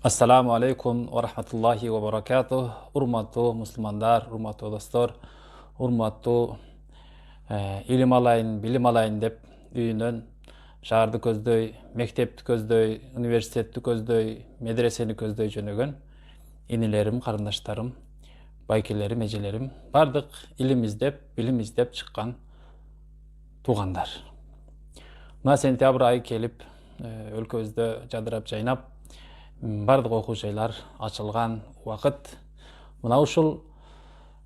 Assalamu alaikum wa rahmatullahi wa barakatuh. Urmatlı Müslümanlar, urmatlı dostlar, urmatlı ilim alayın, bilim alayın dep үйүнөн шаарды көздөй, мектепти көздөй, университетти көздөй, медресени көздөй жөнөгөн инилерим, карындаштарым, байкелерим, эжелерим, бардык илим издеп, билим издеп чыккан туугандар. Мына сентябрь айы келип, өлкөбүздө жадырап жайнап, бардык окуу жайлар ачылган убакыт. Мына ушул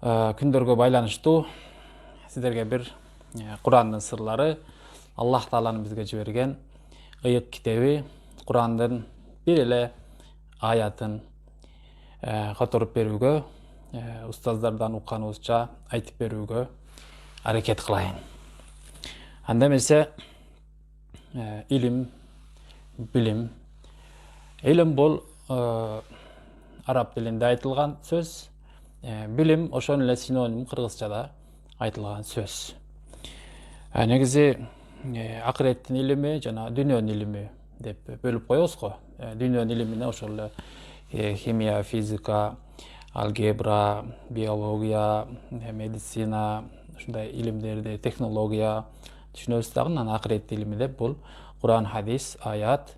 күндөргө байланыштуу сиздерге бир Курандын сырлары, Аллах Тааланын бизге жиберген ыйык китеби, Курандын бир эле аятын которуп берүүгө, устаздардан укканыбызча айтып берүүгө аракет кылайын. Анда эмесе илим, билим. Илим бул араб тилинде айтылган сөз, билим ошон эле синоним кыргызчада айтылган сөз. Негизи акыреттин илими жана дүйнөнүн илими деп бөлүп коебуз го. Дүйнөнүн илимине ошол эле химия, физика, алгебра, биология, медицина, ушундай илимдерди, технология түшүнөбүз дагы. Анан акыреттин илими деп бул Куран, хадис, аят,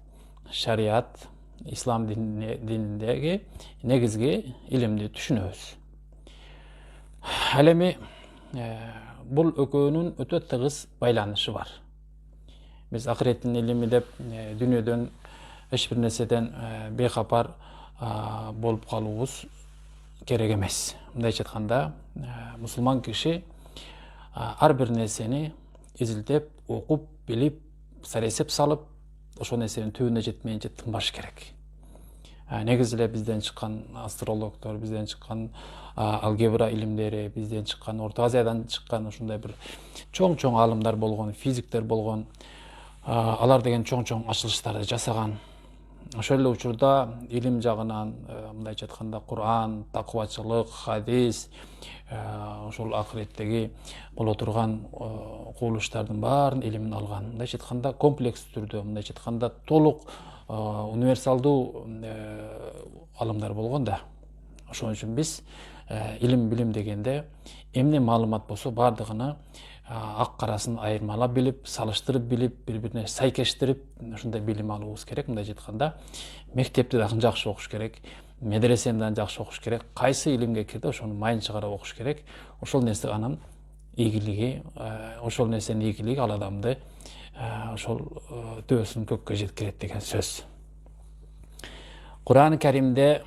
шариат, ислам дининдеги негизги илимди түшүнөбүз. Ал эми бул экөөнүн өтө тыгыз байланышы бар. Биз акыреттин илими деп дүйнөдөн эч бир нерседен бейхабар болуп калуубуз керек эмес. Мындайча айтканда, мусулман киши ар бир нерсени изилдеп, окуп, билип, саресеп салып, ошол нерсенин түбүнө жетмейинче тынбаш керек. Негизи эле бизден чыккан астрологдор, бизден чыккан алгебра илимдери, бизден чыккан Орто Азиядан чыккан ушундай бир чоң аалымдар болгон, физиктер болгон, алар деген чоң ачылыштарды жасаган. Ошол эле учурда илим жагынан, мындайча айтканда, Куран, такыбачылык, хадис, ошол акыреттеги боло турган кубулуштардын баарын илимин алган. Мындайча айтканда, комплекс түрдө, мындайча айтканда, толук универсалдуу алымдар болгон да. Ошон үчүн биз илим, билим дегенде эмне маалымат болсо бардыгына ак карасын айырмалап билип, салыштырып билип, бири-бирине сайкештирип, ушундай билим алуубуз керек. Мындайча айтканда, мектепти дагы жакшы окуш керек, медресени дагы жакшы окуш керек. Кайсы илимге кирди, ошону майын чыгарып окуш керек. Ошол нерсе анын ийгилиги, ошол нерсенин ийгилиги ал адамды ошол дөбөсүн көккө жеткирет деген сөз. Куран-ы Каримде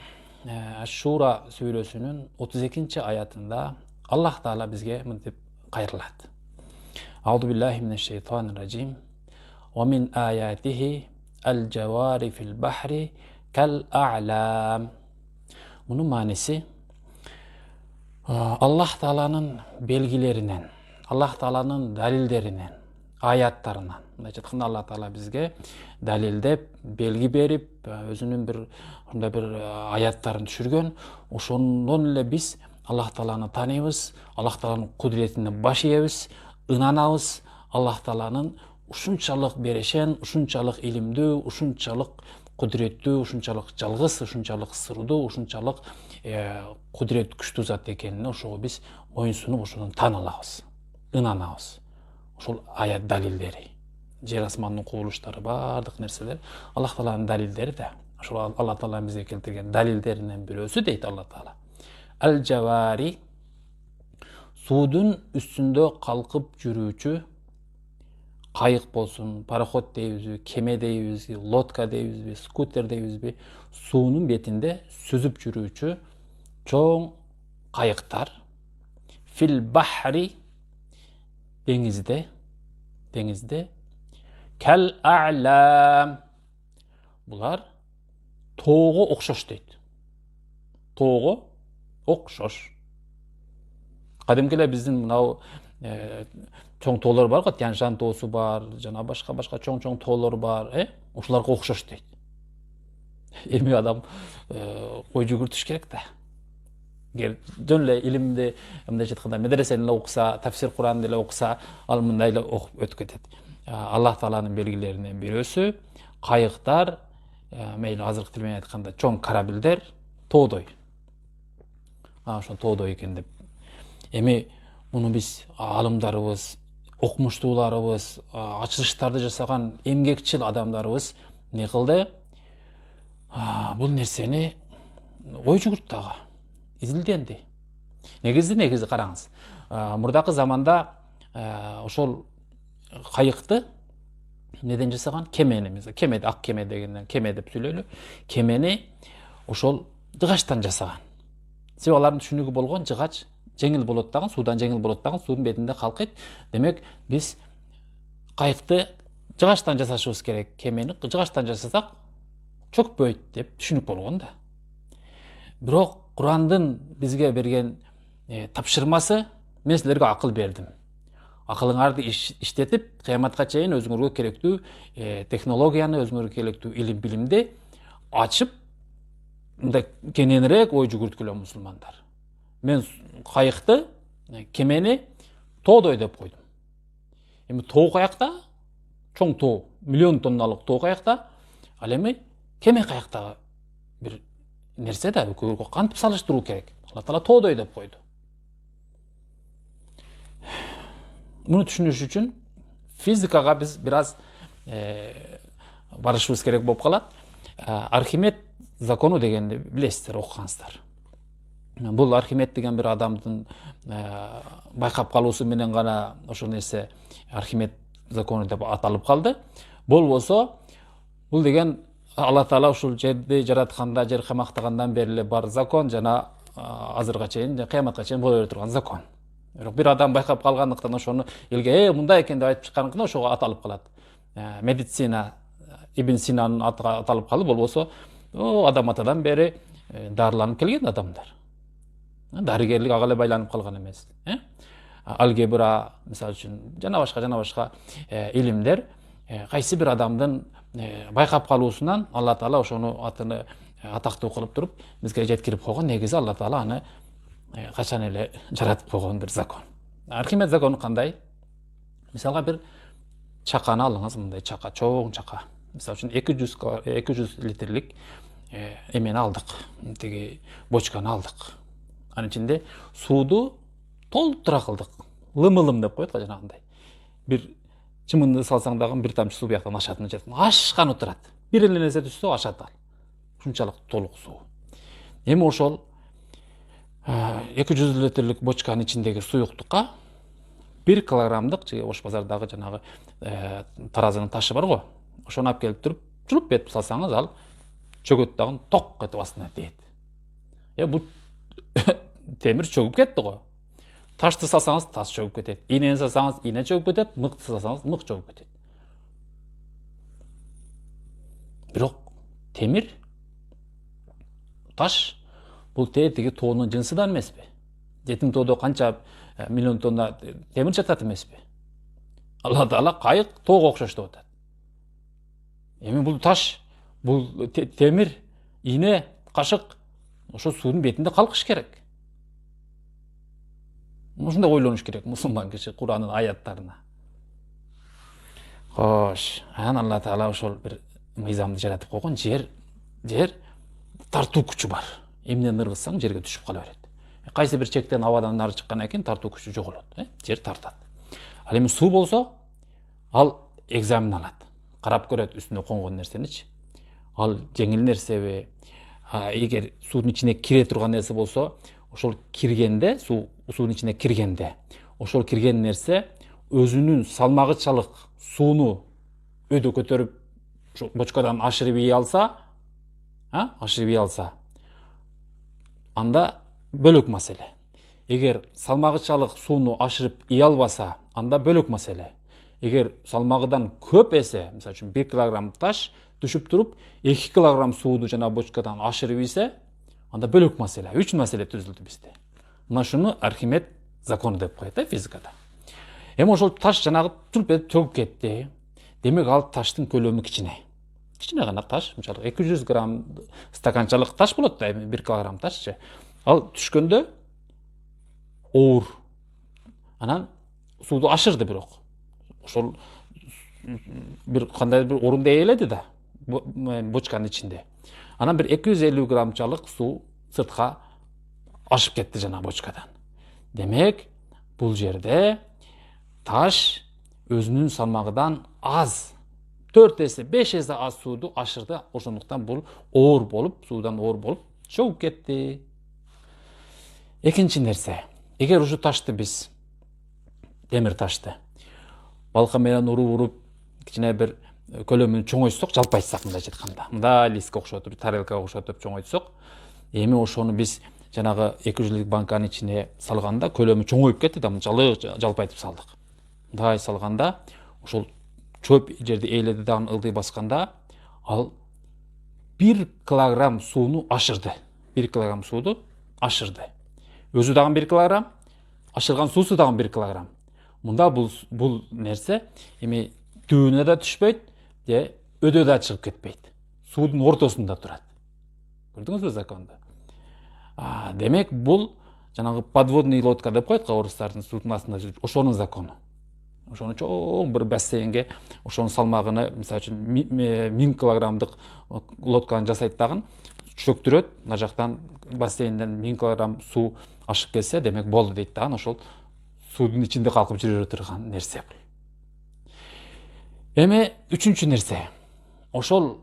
Аш-Шура сүрөсүнүн 32 аятында Аллах Таала бизге мынтип кайрылат. Аузу биллахи минеш-шейтанир ражим. Ва мин аятихи ал-джавари фил бахри кал-а'лам. Мунун мааниси Аллах Тааланын белгилеринен, Аллах Тааланын далилдеринен, аяттарынан. Мындайча айтканда, Аллах Таала бизге далилдеп, белги берип, өзүнүн бир аяттарын түшүргөн. Ошондон эле биз Аллах Тааланы тааныбыз, Аллах Тааланын кудуретине баш ийебиз, ынанабыз. Аллах Тааланын ушунчалык берешен, ушунчалык илимдүү, ушунчалык кудуреттүү, ушунчалык жалгыз, ушунчалык сырдуу, ушунчалык кудурет күчтүү зат экенине ошого биз моюнсунуп, ошону таана алабыз, ынанабыз. Ошол аят далилдери, жер асмандын кубулуштары, бардык нерселер Аллах Тааланын далилдери да. Ошол Аллах Таала бизге келтирген далилдеринен бирөөсү дейт Аллах Таала. Ал-джавари, суудун үстүндө калкып жүрүүчү, кайык болсун, пароход дейбизби, кеме дейбизби, лодка дейбизби, скутер дейбизби, суунун бетинде сүзүп жүрүүчү чоң кайыктар. Фил бахри, деңизде, кал-а'лам, булар тоого окшош дейт. Тоого окшош. Кадимки эле биздин мынау чоң тоолор бар го, Тянь-Шань тоосу бар, жана башка чоң тоолор бар, ушуларга окшош дейт. Эми адам кой жүгүртүш керек да. Жөн эле илимди, мындайча айтканда, медресени эле окуса, тафсир Куранды эле окуса, ал мындай эле окуп өтүп кетет. Аллах Тааланын белгилеринен бирөөсү кайыктар мейли азыркы тил менен айтканда чоң корабльдер тоодой. Ошо тоодой экен деп. Эми муну биз алымдарыбыз, окумуштууларыбыз, ачылыштарды жасаган эмгекчил адамдарыбыз не кылды? Бул нерсени ой жүгүрттү ага. Изилденди. Негизи караңыз. Мурдакы заманда ошол кайыкты неден жасаган? Кемени, кеме, ак кеме дегенден кеме деп сүйлөйлү. Кемени ошол жыгачтан жасаган. Себеби алардын түшүнүгү болгон жыгач жеңил болот дагы, суудан жеңил болот дагы, суунун бетинде калкыйт. Демек, биз кайыкты жыгачтан жасашыбыз керек. Кемени жыгачтан жасасак чөкпөйт деп түшүнүк болгон да. Бирок Курандын бизге берген тапшырмасы, мен силерге акыл бердим. Акылыңарды иштетип, кыяматка чейин өзүңөргө керектүү технологияны, өзүңөргө керектүү илим билимди ачып, мындай кененирээк ой жүгүрткүлө мусулмандар. Мен кайыкты, кемени тоодой деп койдум. Эми тоо каякта, чоң тоо, миллион тонналык тоо каякта, ал эми кеме каяктагы бир нерсе да, экөөгө кантип салыштыруу керек. Алла Таала тоодой деп койду. Муну түшүнүш үчүн физикага биз бир аз барышыбыз керек болуп калат. Архимед закону дегенди билесиздер, окугансыздар. Бул Архимед деген бир адамдын байкап калуусу менен гана ошол нерсе Архимед закону деп аталып калды. Болбосо бул деген Алла Таала ушул жерди жаратканда, жер камактагандан бери эле бар закон жана азырга чейин, кыяматка чейин боло бере турган закон. Бирок бир адам байкап калгандыктан ошону элге мындай экен деп айтып чыккандыктан ошого аталып калат. Медицина Ибн Синанын атыга аталып калды. Болбосо адам атадан бери дарыланып келген адамдар. Дарыгерлик ага эле байланып калган эмес. Алгебра, мисалы үчүн, жана башка илимдер кайсы бир адамдын байкап калуусунан Алла Таала ошону атыны атактуу кылып туруп бизге жеткирип койгон. Негизи Алла Таала аны качан эле жаратып койгон бир закон. Архимед закону кандай? Мисалга бир чаканы алыңыз, мындай чака, чоң чака. Мисалы үчүн 200 литрлик эмени алдык. Тиги бочканы алдык. Анын ичинде сууду толтура кылдык. Лым-лым деп коет го жанагындай. Бир чымынды салсаң дагы бир тамчы суу бияктан ашатын жатат. Ашканы турат. Бир эле нерсе түшсө ашат ал. Ушунчалык толук суу. Эми ошол 200 литрлик бочканын ичиндеги суюктукка 1 килограммдык Ош базардагы жанагы таразынын ташы бар го. Ошону алып келип туруп, жулуп этип салсаңыз, ал чөгөт дагы ток этип астына тиет. Бул темир чөгүп кетти го. Ташты салсаңыз, таш чөгүп кетет. Ийнени салсаңыз, ийне чөгүп кетет. Мыкты салсаңыз, мык чөгүп кетет. Бирок темир, таш бул тиги тоонун жынсыдан эмеспи? Жетим тоодо канча миллион тонна темир жатат эмеспи? Алла Таала кайык тоого окшош деп атат. Эми бул таш, бул темир, ийне, кашык ошо суунун бетинде калкыш керек. Ушундай ойлонуш керек мусулман киши Куранын аяттарына. Хош, Алла Таала ошол бир мыйзамды жаратып койгон. Жер тартуу күчү бар. Эмнени ыргытсаң жерге түшүп кала берет. Кайсы бир чектен абадан нары чыккандан кийин тартуу күчү жоголот, жер тартат. Ал эми суу болсо, ал экзамен алат. Карап көрөт үстүнө конгон нерсеничи. Ал жеңил нерсеби? Эгер суунун ичине кире турган нерсе болсо, ошол киргенде, суунун ичине киргенде, ошол кирген нерсе өзүнүн салмагычалык сууну өйдө көтөрүп, бочкадан ашырып ий алса, анда бөлөк маселе. Эгер салмагычалык сууну ашырып ий албаса, анда бөлөк маселе. Эгер салмагыдан көп эсе, мисалы үчүн 1 килограмм таш түшүп туруп, 2 килограмм сууну жана бочкадан ашырып ийсе, анда бөлөк маселе. 3 маселе түзүлдү бизде. Мына шуну Архимед закону деп коет физикада. Эми ошол таш жанагы чулп этип чөгүп кетти. Демек ал таштын көлөмү кичине. Кичине гана таш, мисалы 200 грамм стаканчалык таш болот да, 1 килограмм ташчы. Ал түшкөндө оор. Анан сууду ашырды бирок. Ошол бир кандай бир орунду ээледи да. бочканын ичинде. Анан бир 250 граммчалык суу сыртка ашып кетти жана бочкадан. Демек, бул жерде таш өзүнүн салмагынан аз, 4 эсе, 5 эсе аз сууду ашырды. Ошондуктан бул оор болуп, суудан оор болуп чөгүп кетти. Экинчи нерсе, эгер ушу ташты биз, темир ташты, балка менен уруп, кичине бир көлөмүн чоңойтсок, жалпайтсак, мындай айтканда, мындай листке окшотуп, тарелкага окшотуп чоңойтсок, эми ошону биз жанагы 200 банканын ичине салганда көлөмү чоңоюп кетти да, мынчалык жалпайтып салдык. Мындай салганда, ошол чөп жерди ээледи дагы ылдый басканда, ал 1 килограмм сууну ашырды. 1 килограмм сууду ашырды. Өзү дагы 1 килограмм, ашырган суусу дагы 1 килограмм. Мында бул нерсе эми түбүнө да түшпөйт, же өдө да чыгып кетпейт. Суудун ортосунда турат. Көрдүңүзбү законду? Демек, бул жанагы подводный лодка деп коет орустардын, суудун астында жүрүп, ошонун закону. Ошону чоң бир бассейнге, ошонун салмагына, мисалы үчүн 1000 килограммдык лодканы жасайт дагы, чөктүрөт, мына жактан бассейнден 1000 килограмм суу ашып келсе, демек болду дейт дагы, ошол суудун ичинде калкып жүрө турган нерсе бул. Эми үчүнчү нерсе, ошол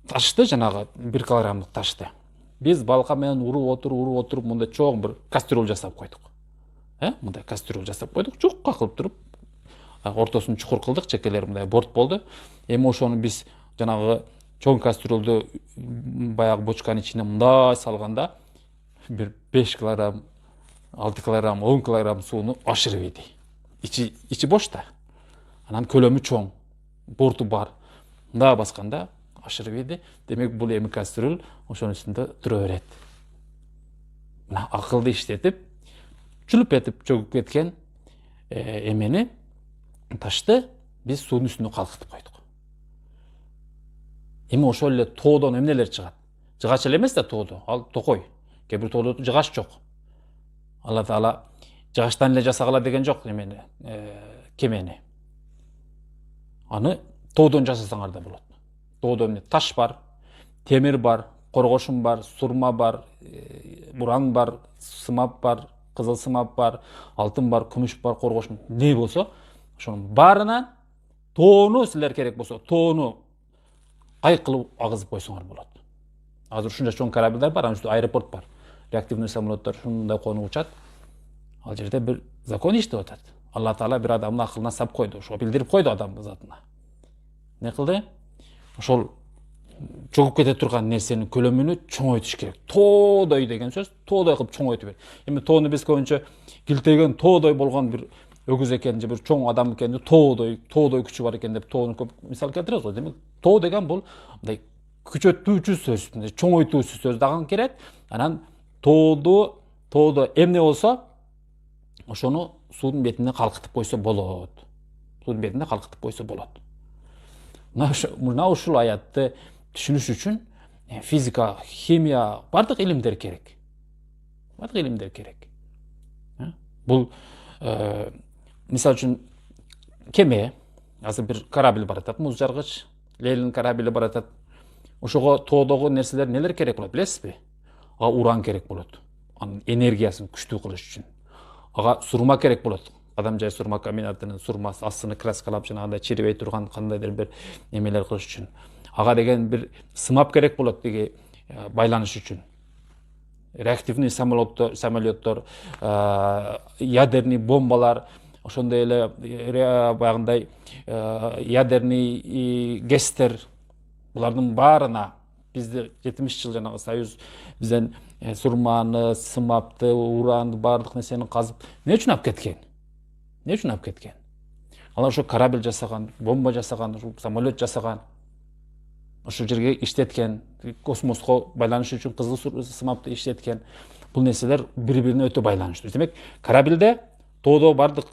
ташты, жанагы 1 килограммдык ташты биз балка менен уруп отуруп, мындай чоң бир кастрюль жасап койдук. Мындай кастрюль жасап койдук, жукка кылып туруп, ортосун чукур кылдык, чекелери мындай борт болду. Эми ошону биз жанагы чоң кастрюльдү баягы бочканын ичине мындай салганда, бир 5 килограмм, 6 килограмм, 10 килограмм сууну ашырып иди. Ичи бош да. Анан көлөмү чоң, борту бар. Мындай басканда ашырып иди. Демек, бул эми кастрюль ошонун үстүндө тура берет. Мына акылды иштетип, чүлүп этип чөгүп кеткен эмени, ташты биз суунун үстүнө калкытып койдук. Эми ошол эле тоодон эмнелер чыгат? Жыгач эле эмес да тоодо, ал токой. Кээ бир тоодо жыгач жок. Алла Таала жыгачтан эле жасагыла деген жок эмени, кемени. Аны тоодон жасасаңар да болот. Тоодо эмне? Таш бар, темир бар, коргошун бар, сурма бар, буран бар, сымап бар, кызыл сымап бар, алтын бар, күмүш бар, коргошун, не болсо, ошонун баарынан тоону силер керек болсо, тоону кайык кылып агызып койсоңор болот. Азыр ушунча чоң корабльдар бар, анын үстүндө аэропорт бар. Реактивный самолеттер ушундай конуп учат. Ал жерде бир закон иштеп атат. Алла Таала бир адамдын акылына сап койду, ошо билдирип койду адамдын затына. Не кылды? Ошол чөгүп кете турган нерсенин көлөмүнү чоңойтуш керек. Тоодой деген сөз, тоодой кылып чоңойтуп бер. Эми тоону биз көбүнчө килтеген тоодой болгон бир өгүз экен же бир чоң адам экен, тоодой күчү бар экен деп тоону көп мисал келтиребиз го. Демек, тоо деген бул мындай күчөтүүчү сөз, чоңойтуучу сөз дагы кирет. Анан тоодо эмне болсо, ошону суудун бетине калкытып койсо болот. Суудун бетине калкытып койсо болот. Мына ушул аятты түшүнүш үчүн физика, химия, бардык илимдер керек. Бардык илимдер керек. Бул мисал үчүн кеме, азыр бир корабль баратат, муз жаргыч, Ленин корабль баратат. Ошого тоодогу нерселер нелер керек болот, билесизби? Ага уран керек болот. Анын энергиясын күчтүү кылыш үчүн. Ага сурма керек болот. Адамжай сурма комбинатынын сурмасы, астыны краскалап, жанагындай чирибей турган кандайдыр бир немелер кылыш үчүн. Ага деген бир сымап керек болот деги байланыш үчүн. Реактивный самолеттор, ядерный бомбалар, ошондой эле баягындай ядерный гэстер, булардын баарына бизде 70 жыл жанагы Союз бизден сурманы, сымапты, уранды, бардык нерсени казып, эмне үчүн алып кеткен? Не үчүн алып кеткен? Алар ошо корабль жасаган, бомба жасаган, самолет жасаган, ошол жерге иштеткен, космоско байланыш үчүн кызыл сымапты иштеткен. Бул нерселер бири-бирине өтө байланыштуу. Демек, корабльде тоодо бардык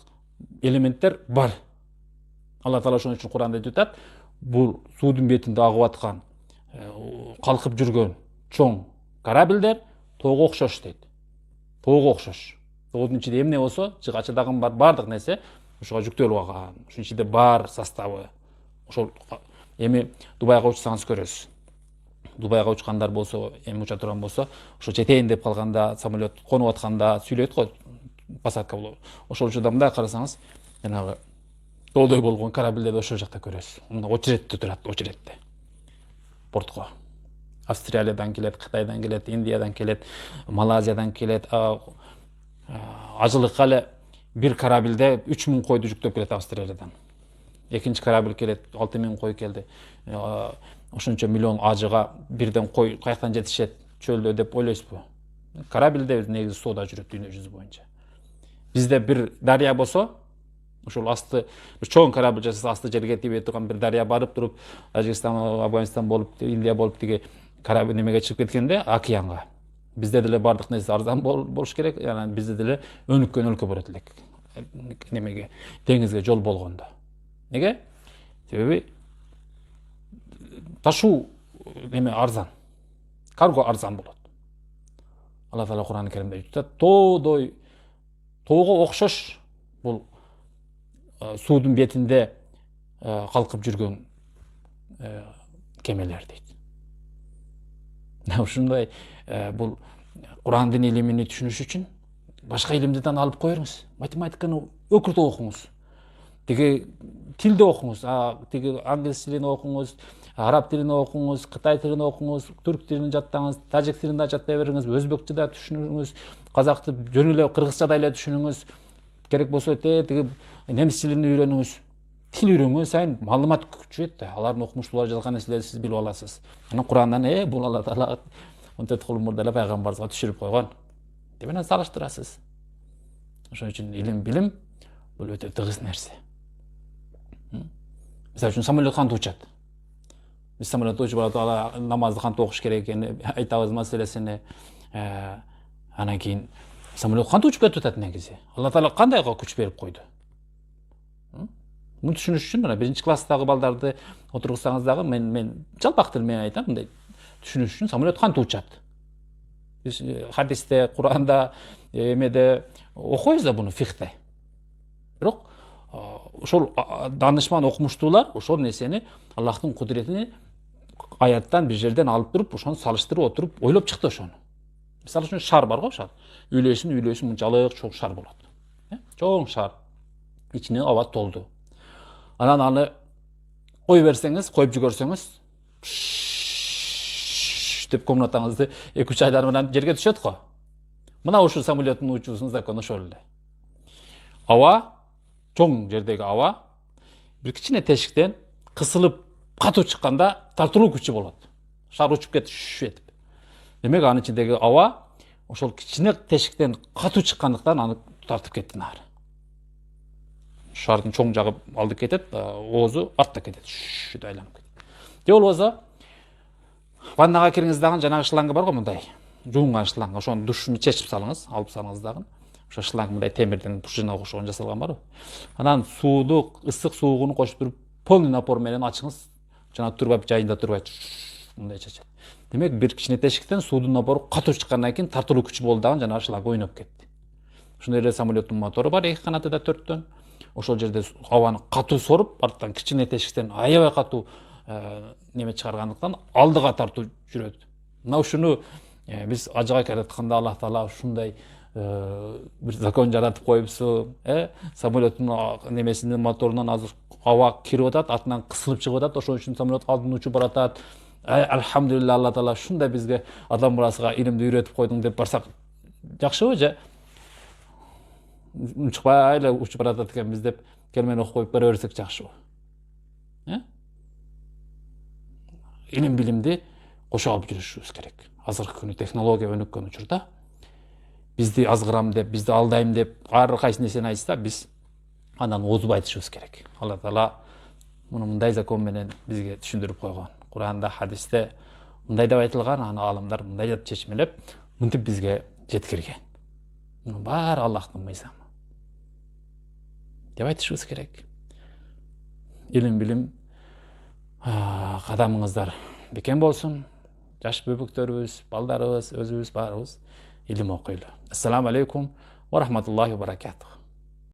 элементтер бар. Алла Таала ошон үчүн Куранда айтып атат, бул суудун бетинде агып аткан, калкып жүргөн чоң корабльдер тоого окшош дейт. Тоого окшош. Тоодун ичинде эмне болсо, жыгачы дагы бар, бардык нерсе ошого жүктөлүп алган. Ушунун ичинде бар составы. Ошол Эми Дубайга учсаңыз көрөсүз. Дубайга учкандар болсо, эми уча турган болсо, ошо жетейин деп калганда, самолет конуп атканда сүйлөйт го, посадка болот. Ошол учурда мындай карасаңыз, жанагы тоодой болгон корабльдерди ошол жакта көрөсүз. Мына очередте турат, очередте. Портко. Австралиядан келет, Кытайдан келет, Индиядан келет, Малайзиядан келет. Ажылыкка эле бир корабльде 3000 койду жүктөп келет Австралиядан. Экинчи корабль келет, 6000 кой келди. Ошончо миллион ажыга бирден кой каяктан жетишет чөлдө деп ойлойсузбу? Корабльде негизи сууда жүрөт дүйнө жүзү боюнча. Бизде бир дарыя болсо, ошол асты бир чоң корабль жасаса, асты жерге тийбей турган бир дарыя барып туруп, Тажикстан, Афганистан болуп, Индия болуп тиги корабль немеге чыгып кеткенде, океанга. Бизде деле бардык нерсе арзан болуш керек, яна бизде деле өнүккөн өлкө болот элек. Немеге, деңизге жол болгондо. Неге? Себеби ташуу неме арзан. Карго арзан болот. Алла Таала Кур'ан-ы Керимде айтат, тоого окшош бул суудун бетинде калкып жүргөн кемелер дейт. Ушундай бул Кур'андын илимини түшүнүш үчүн башка илимдерден алып коюңуз. Математиканы өкүртүп окуңуз. Тиги тилди окуңуз, тиги англис тилин окуңуз, араб тилин окуңуз, кытай тилин окуңуз, түрк тилин жаттаңыз, тажик тилин да жаттай бериңиз, өзбекче да түшүнүңүз, казакты жөн эле кыргызча да эле түшүнүңүз. Керек болсо тиги немис тилин үйрөнүңүз. Тил үйрөнгөн сайын маалымат күчөйт да. Алардын окумуштуулар жазган нерселерди сиз билип аласыз. Анан Курандан бул Алла Таала 14 кылым мурда эле пайгамбарыбызга түшүрүп койгон. Деп менен салыштырасыз. Ошон үчүн илим, билим бул өтө тыгыз нерсе. Мисалы үчүн самолет кантип учат? Биз самолет учуп барат, намазды кантип окуш керек экенин айтабыз маселесини. Анан кийин самолет кантип учуп кетип атат негизи? Алла Таала кандай күч берип койду? Муну түшүнүш үчүн мына 1-класстагы балдарды отургузсаңыз дагы мен жалпак тил менен айтам, мындай түшүнүш үчүн самолет кантип учат? Биз хадисте, Куранда, эмеде окуйбуз да буну фихте. Бирок ошол данышман окумуштуулар ошол нерсени Аллахтын кудретини аяттан бир жерден алып туруп, ошону салыштырып отуруп, ойлоп чыкты ошону. Мисалы үчүн шар бар го, шар. Үйлөсүн мынчалык чоң шар болот. Чоң шар. Ичине аба толду. Анан аны коюп берсеңиз, коюп жүгөрсөңүз, деп комнатаңызды 2-3 айдар менен жерге түшөт го. Мына ушул самолеттин учуусунун закону ошол эле. Аба, чоң жердеги аба бир кичине тешиктен кысылып катуу чыкканда тартылуу күчү болот. Шар учуп кетип. Демек анын ичиндеги аба ошол кичине тешиктен катуу чыккандыктан аны тартып кетти нары. Шардын чоң жагы алды кетет, оозу артта кетет. Шүт айланып кетет. Же болбосо ваннага кириңиз дагы жанагы шланга бар го, мындай жуунган шланга, ошону душуну чечип салыңыз, алып салыңыз дагы. Ошо шланг мындай темирден пружина окшогон жасалган барбы? Анан сууду, ысык суугуну кошуп туруп, полный напор менен ачыңыз. Жана турбап, жайында турбайт. Мындай чечет. Демек бир кичине тешиктен суудун напору катуу чыккандан кийин тартылуу күчү болду дагы жанагы шланг ойноп кетти. Ошондой эле самолеттин мотору бар, 2 канатыда 4төн. Ошол жерде абаны катуу соруп, арттан кичине тешиктен аябай катуу неме чыгаргандыктан алдыга тартуу жүрөт. Мына ушуну биз ажыга келатканда Аллах Таала ушундай бир закон жаратып коюпсу, самолеттин немесинин моторунан азыр аба кирип атат, артынан кысылып чыгып атат, ошон үчүн самолет алдын учуп баратат. Алхамдулилла, Алла Таала ушундай бизге адам баласыга илимди үйрөтүп койдуң деп барсак жакшыбы же? Учпай эле учуп баратат экенбиз деп келмени окуп коюп бара берсек жакшыбы? Илим билимди кошо алып жүрүшүбүз керек. Азыркы күнү технология өнүккөн учурда бизди азгырам деп, бизди алдайм деп, ар кайсы нерсени айтса, биз андан озуп айтышыбыз керек. Алла Таала муну мындай закон менен бизге түшүндүрүп койгон. Куранда, хадисте мындай деп айтылган, аны аалымдар мындай деп чечмелеп, мынтип бизге жеткирген. Муну баары Аллахтын мыйзамы деп айтышыбыз керек. Илим билим кадамыңыздар бекен болсун. Жаш бөбөктөрүбүз, балдарыбыз, өзүбүз баарыбыз илим окуйлу. Ассаламу алейкум ва рахматуллахи ва баракатух.